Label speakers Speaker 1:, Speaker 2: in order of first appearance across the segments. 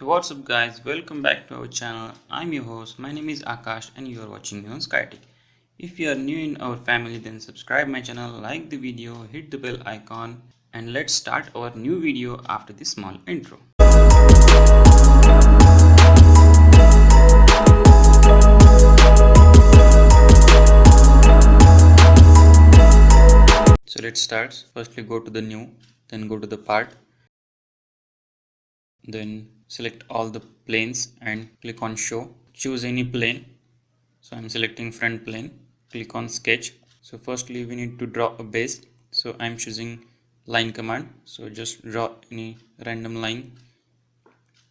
Speaker 1: Hey, what's up guys, welcome back to our channel. I'm your host, my name is Akash and you are watching me on SkyTech. If you are new in our family, then subscribe my channel, like the video, hit the bell icon, and let's start our new video after this small intro. So let's start. Firstly go to the new, then go to the part, then select all the planes and click on show. Choose any plane. So I'm selecting front plane, click on sketch. So firstly we need to draw a base, so I'm choosing line command. So just draw any random line,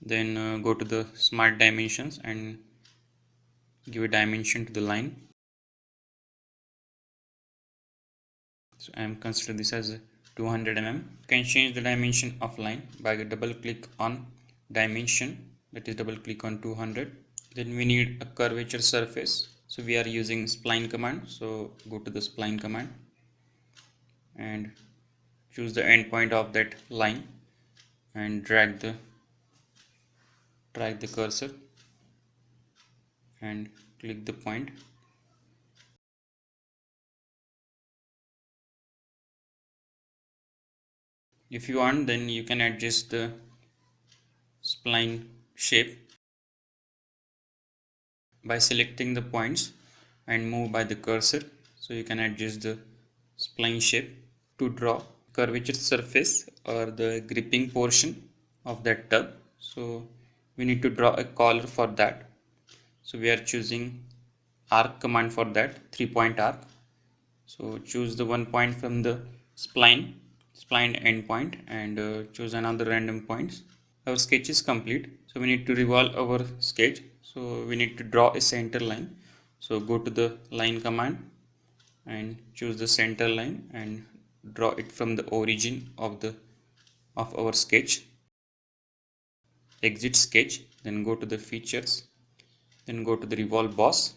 Speaker 1: then go to the smart dimensions and give a dimension to the line. So I'm consider this as 200 mm. You can change the dimension of line by double click on dimension, that is double click on 200. Then we need a curvature surface, so we are using spline command. So go to the spline command and choose the endpoint of that line and drag the cursor and click the point. If you want, then you can adjust the spline shape by selecting the points and move by the cursor. So you can adjust the spline shape to draw curvature surface or the gripping portion of that tub. So we need to draw a collar for that. So we are choosing arc command for that, 3-point arc. So choose the one point from the spline endpoint and choose another random points. Our sketch is complete, so we need to revolve our sketch. So we need to draw a center line. So go to the line command and choose the center line and draw it from the origin of our sketch. Exit sketch, then go to the features, then go to the revolve boss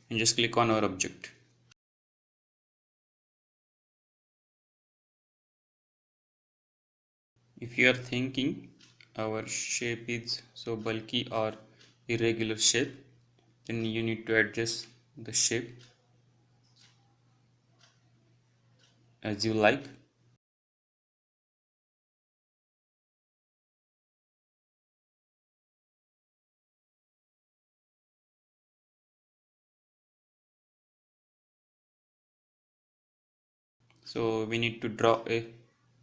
Speaker 1: and just click on our object. If you are thinking our shape is so bulky or irregular shape, then you need to adjust the shape as you like. So we need to draw a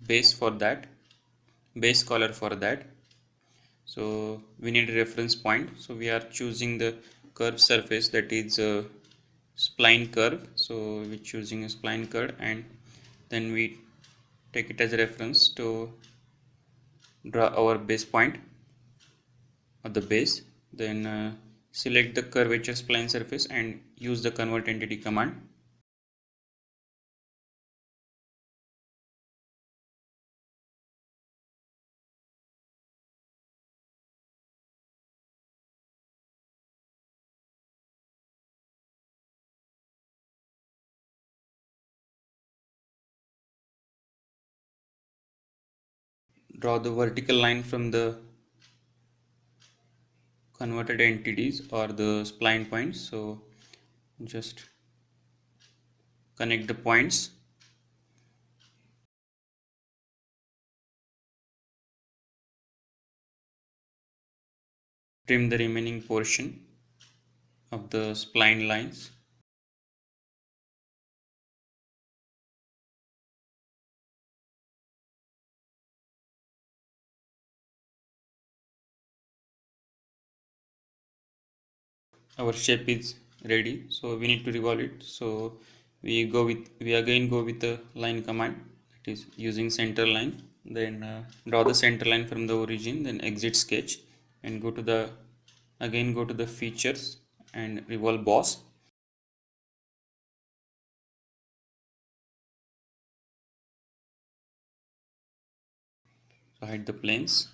Speaker 1: base for that, base color for that. So we need a reference point. So we are choosing the curved surface, that is a spline curve. So we're choosing a spline curve and then we take it as a reference to draw our base point of the base. Then select the curvature spline surface and use the convert entity command. Draw the vertical line from the converted entities or the spline points. So just connect the points. Trim the remaining portion of the spline lines. Our shape is ready, so we need to revolve it. So we again go with the line command, that is using center line. Then draw the center line from the origin, then exit sketch and go to the features and revolve boss. So hide the planes.